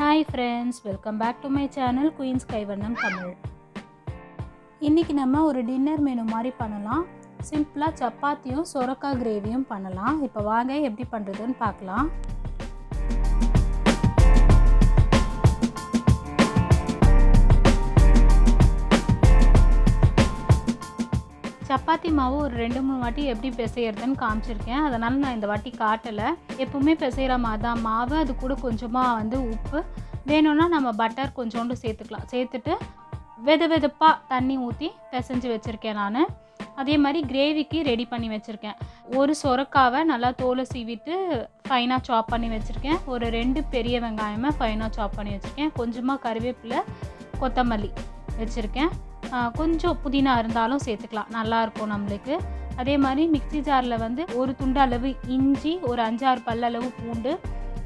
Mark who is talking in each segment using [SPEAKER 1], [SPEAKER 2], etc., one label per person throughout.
[SPEAKER 1] Hi friends, welcome back to my channel Queen's Kaivannam Tamil. இன்னைக்கு நம்ம ஒரு dinner menu மாதிரி பண்ணலாம். சிம்பிளா சப்பாத்தியும் சொரக்காய் கிரேவியும் பண்ணலாம். இப்போ வாங்க எப்படி பண்றதுன்னு பார்க்கலாம். சப்பாத்தி மாவு ஒரு 2-3 வாட்டி எப்படி பிசையறதுன்னு காமிச்சிருக்கேன். அதனால் நான் இந்த வாட்டி காட்டலை. எப்பவுமே பிசைகிற மாதிரி தான் மாவு, அது கூட கொஞ்சமாக உப்பு வேணும்னா நம்ம பட்டர் கொஞ்சோண்டு சேர்த்துக்கலாம். சேர்த்துட்டு வெதப்பாக தண்ணி ஊற்றி பிசைஞ்சு வச்சுருக்கேன் நான். அதே மாதிரி கிரேவிக்கு ரெடி பண்ணி வச்சுருக்கேன். ஒரு சொரக்காவை நல்லா தோலை சீவிட்டு ஃபைனாக சாப் பண்ணி வச்சுருக்கேன். ஒரு 2 பெரிய வெங்காயமாக ஃபைனாக சாப் பண்ணி வச்சுருக்கேன். கொஞ்சமாக கருவேப்பிலை, கொத்தமல்லி வச்சுருக்கேன். கொஞ்சம் புதினா இருந்தாலும் சேர்த்துக்கலாம், நல்லாயிருக்கும் நம்மளுக்கு. அதே மாதிரி மிக்ஸி ஜாரில் ஒரு துண்டு அளவு இஞ்சி, ஒரு 5-6 பல்லளவு பூண்டு.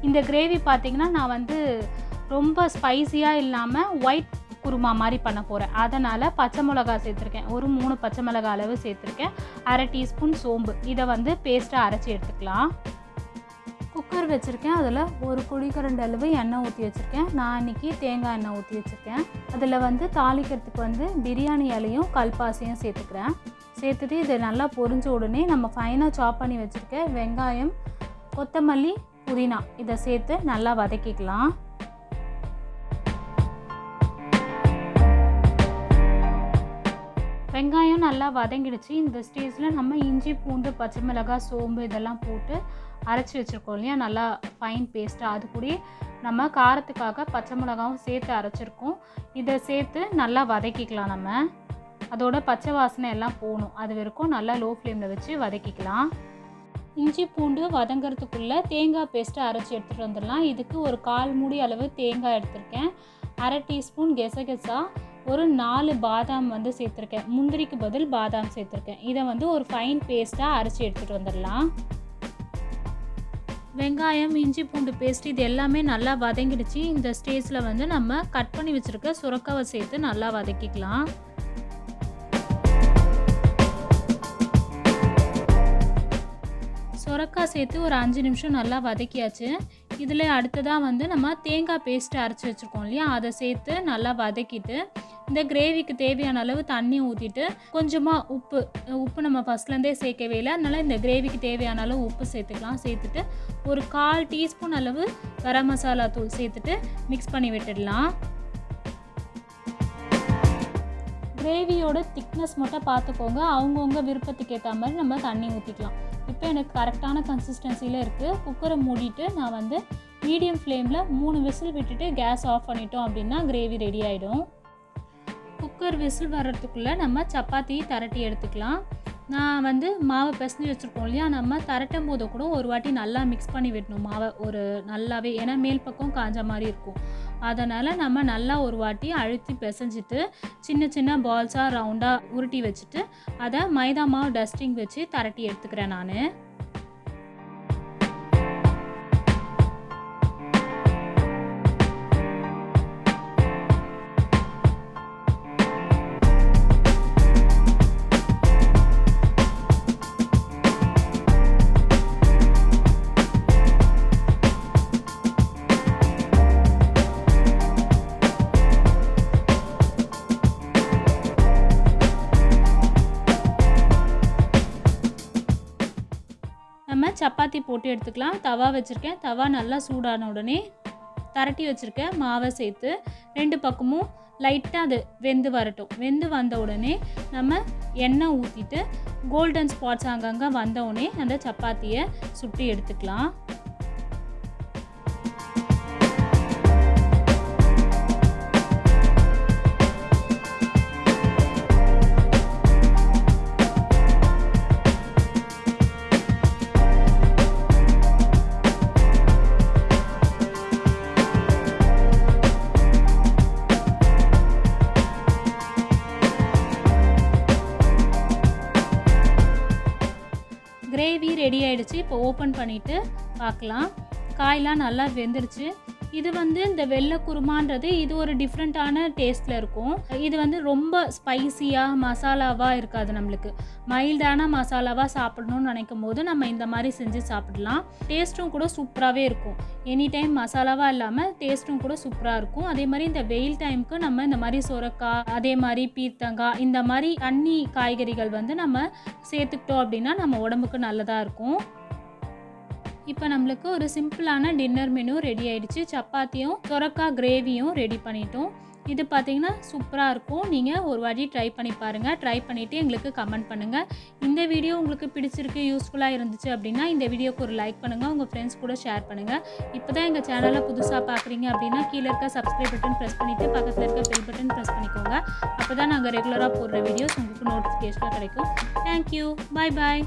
[SPEAKER 1] இந்த கிரேவி பார்த்திங்கன்னா நான் ரொம்ப ஸ்பைஸியாக இல்லாமல் ஒயிட் குருமா மாதிரி பண்ண போகிறேன். அதனால் பச்சை மிளகா சேர்த்துருக்கேன். ஒரு 3 பச்சை மிளகா அளவு சேர்த்துருக்கேன். 1/2 டீஸ்பூன் சோம்பு. இதை பேஸ்ட்டாக அரைச்சி எடுத்துக்கலாம். குக்கர் வச்சுருக்கேன். அதில் ஒரு குழிக்கரண்டி அளவு எண்ணெய் ஊற்றி வச்சுருக்கேன். நான் இன்றைக்கி தேங்காய் எண்ணெய் ஊற்றி வச்சுருக்கேன். அதில் தாளிக்கிறதுக்கு பிரியாணி இலையும் கல்பாசியும் சேர்த்துக்கிறேன். சேர்த்துட்டு இதை நல்லா பொரிஞ்ச உடனே நம்ம ஃபைனாக சாப் பண்ணி வச்சுருக்க வெங்காயம், கொத்தமல்லி, புதினா இதை சேர்த்து நல்லா வதக்கிக்கலாம். வெங்காயம் நல்லா வதங்கிடுச்சு. இந்த ஸ்டேஜில் நம்ம இஞ்சி, பூண்டு, பச்சை மிளகாய், சோம்பு இதெல்லாம் போட்டு அரைச்சி வச்சுருக்கோம் இல்லையா, நல்லா ஃபைன் பேஸ்ட்டாக. அது கூட நம்ம காரத்துக்காக பச்சை மிளகாவும் சேர்த்து அரைச்சிருக்கோம். இதை சேர்த்து நல்லா வதக்கிக்கலாம். நம்ம அதோட பச்சை வாசனை எல்லாம் போகணும், அது வரைக்கும் நல்லா லோ ஃப்ளேமில் வச்சு வதக்கிக்கலாம். இஞ்சி பூண்டு வதங்கிறதுக்குள்ளே தேங்காய் பேஸ்ட்டை அரைச்சி எடுத்துகிட்டு வந்துடலாம். இதுக்கு ஒரு 1/4 மூடி அளவு தேங்காய் எடுத்திருக்கேன். 1/2 டீஸ்பூன் கெசகெசா, ஒரு 4 பாதாம் சேர்த்துருக்கேன். முந்திரிக்கு பதில் பாதாம் சேர்த்துருக்கேன். இதை ஒரு ஃபைன் பேஸ்ட்டாக அரைச்சி எடுத்துகிட்டு வந்துடலாம். வெங்காயம், இஞ்சி பூண்டு பேஸ்ட் இது எல்லாமே நல்லா வதங்கிடுச்சு. இந்த ஸ்டேஜில் நம்ம கட் பண்ணி வச்சுருக்க சுரக்காவை சேர்த்து நல்லா வதக்கிக்கலாம். சுரக்காய் சேர்த்து ஒரு 5 நிமிஷம் நல்லா வதக்கியாச்சு. இதில் அடுத்ததாக நம்ம தேங்காய் பேஸ்ட்டு அரைச்சி வச்சுருக்கோம் இல்லையா, அதை சேர்த்து நல்லா வதக்கிட்டு இந்த கிரேவிக்கு தேவையான அளவு தண்ணி ஊற்றிட்டு கொஞ்சமாக உப்பு நம்ம ஃபஸ்ட்லேருந்தே சேர்க்கவே இல்லை, அதனால் இந்த கிரேவிக்கு தேவையான அளவு உப்பு சேர்த்துக்கலாம். சேர்த்துட்டு ஒரு 1/4 டீஸ்பூன் அளவு கரம் மசாலா தூள் சேர்த்துட்டு மிக்ஸ் பண்ணி விட்டுடலாம். கிரேவியோட திக்னஸ் மட்டும் பார்த்துக்கோங்க, அவங்கவுங்க விருப்பத்துக்கு ஏற்ற மாதிரி நம்ம தண்ணி ஊற்றிக்கலாம். இப்போ எனக்கு கரெக்டான கன்சிஸ்டன்சியில் இருக்குது. குக்கரை மூடிட்டு நான் மீடியம் ஃப்ளேமில் 3 விசில் விட்டுட்டு கேஸ் ஆஃப் பண்ணிட்டோம் அப்படின்னா கிரேவி ரெடி ஆகிடும். குக்கர் விசில் வர்றதுக்குள்ளே நம்ம சப்பாத்தி தரட்டி எடுத்துக்கலாம். நான் மாவை பிசைஞ்சு வச்சுருக்கோம் இல்லையா, நம்ம தரட்டும் போது கூட ஒரு வாட்டி நல்லா மிக்ஸ் பண்ணி விடணும் மாவை நல்லாவே, ஏன்னா மேல் பக்கம் காஞ்ச மாதிரி இருக்கும். அதனால் நம்ம நல்லா ஒரு வாட்டி அழுத்தி பிசைஞ்சிட்டு சின்ன சின்ன பால்ஸாக ரவுண்டாக உருட்டி வச்சுட்டு அதை மைதா மாவு டஸ்டிங் வச்சு தரட்டி எடுத்துக்கிறேன் நான். நம்ம சப்பாத்தி போட்டு எடுத்துக்கலாம். தவா வச்சுருக்கேன். தவா நல்லா சூடான உடனே தரட்டி வச்சுருக்கேன் மாவை சேர்த்து 2 பக்கமும் லைட்டாக அது வெந்து வரட்டும். வெந்து வந்த உடனே நம்ம எண்ணெய் ஊற்றிட்டு கோல்டன் ஸ்பாட்ஸ் அங்கங்கே வந்த உடனே அந்த சப்பாத்தியை சுட்டி எடுத்துக்கலாம். கிரேவி ரெடி ஆகிடுச்சு. இப்போ ஓப்பன் பண்ணிவிட்டு பார்க்கலாம். காயெலாம் நல்லா வெந்துருச்சு. இது வந்து இந்த வெள்ளை குருமான்றது இது ஒரு டிஃப்ரெண்ட்டான டேஸ்ட்டில் இருக்கும். இது வந்து ரொம்ப ஸ்பைசியாக மசாலாவாக இருக்காது. நம்மளுக்கு மைல்டான மசாலாவாக சாப்பிடணும்னு நினைக்கும் போது நம்ம இந்த மாதிரி செஞ்சு சாப்பிடலாம். டேஸ்ட்டும் கூட சூப்பராகவே இருக்கும். எனி டைம் மசாலாவாக இல்லாமல் டேஸ்ட்டும் கூட சூப்பராக இருக்கும். அதே மாதிரி இந்த வெயில் டைமுக்கு நம்ம இந்த மாதிரி சுரக்காய், அதே மாதிரி பீர்த்தங்காய், இந்த மாதிரி தண்ணி காய்கறிகள் வந்து நம்ம சேர்த்துக்கிட்டோம் அப்படின்னா நம்ம உடம்புக்கு நல்லதாக இருக்கும். இப்போ நம்மளுக்கு ஒரு சிம்பிளான டின்னர் மெனு ரெடி ஆயிடுச்சு. சப்பாத்தியும் சுரக்காய் கிரேவியும் ரெடி பண்ணிட்டோம். இது பார்த்தீங்கன்னா சூப்பராக இருக்கும். நீங்கள் ஒரு வாட்டி ட்ரை பண்ணி பாருங்கள். ட்ரை பண்ணிவிட்டு எங்களுக்கு கமெண்ட் பண்ணுங்கள். இந்த வீடியோ உங்களுக்கு பிடிச்சிருக்கு, யூஸ்ஃபுல்லாக இருந்துச்சு அப்படின்னா இந்த வீடியோக்கு ஒரு லைக் பண்ணுங்கள். உங்கள் ஃப்ரெண்ட்ஸ் கூட ஷேர் பண்ணுங்கள். இப்போ தான் எங்கள் சேனலை புதுசாக பார்க்குறீங்க அப்படின்னா கீழே இருக்க சப்ஸ்கிரைப் பட்டன் ப்ரெஸ் பண்ணிவிட்டு பக்கத்தில் இருக்க பெல் பட்டன் ப்ரெஸ் பண்ணிக்கோங்க. அப்போ தான் நாங்கள் ரெகுலராக போடுற வீடியோஸ் உங்களுக்கு நோட்டிஃபிகேஷனாக கிடைக்கும். தேங்க்யூ. பாய் பாய்.